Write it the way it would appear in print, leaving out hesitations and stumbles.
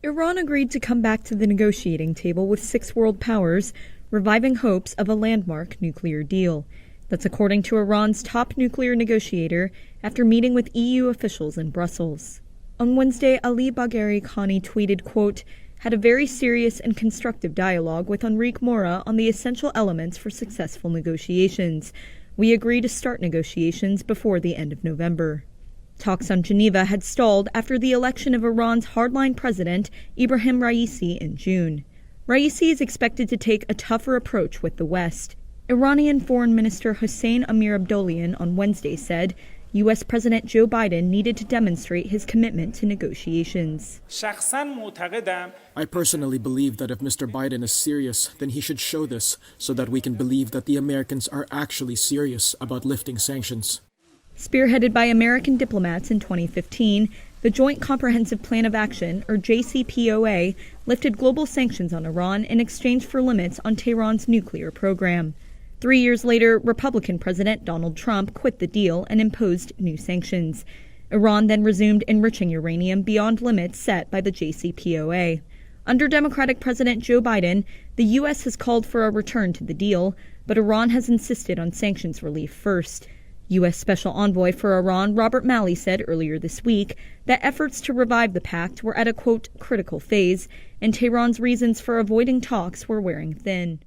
Iran agreed to come back to the negotiating table with 6 world powers, reviving hopes of a landmark nuclear deal. That's according to Iran's top nuclear negotiator after meeting with EU officials in Brussels. On Wednesday, Ali Bagheri Kani tweeted, quote, "Had a very serious and constructive dialogue with Enrique Mora on the essential elements for successful negotiations. We agree to start negotiations before the end of November." Talks on Geneva had stalled after the election of Iran's hardline president, Ibrahim Raisi, in June. Raisi is expected to take a tougher approach with the West. Iranian Foreign Minister Hossein Amir-Abdollahian on Wednesday said U.S. President Joe Biden needed to demonstrate his commitment to negotiations. I personally believe that if Mr. Biden is serious, then he should show this so that we can believe that the Americans are actually serious about lifting sanctions. Spearheaded by American diplomats in 2015, the Joint Comprehensive Plan of Action, or JCPOA, lifted global sanctions on Iran in exchange for limits on Tehran's nuclear program. 3 years later, Republican President Donald Trump quit the deal and imposed new sanctions. Iran then resumed enriching uranium beyond limits set by the JCPOA. Under Democratic President Joe Biden, the U.S. has called for a return to the deal, but Iran has insisted on sanctions relief first. U.S. Special Envoy for Iran Robert Malley said earlier this week that efforts to revive the pact were at a, quote, critical phase, and Tehran's reasons for avoiding talks were wearing thin.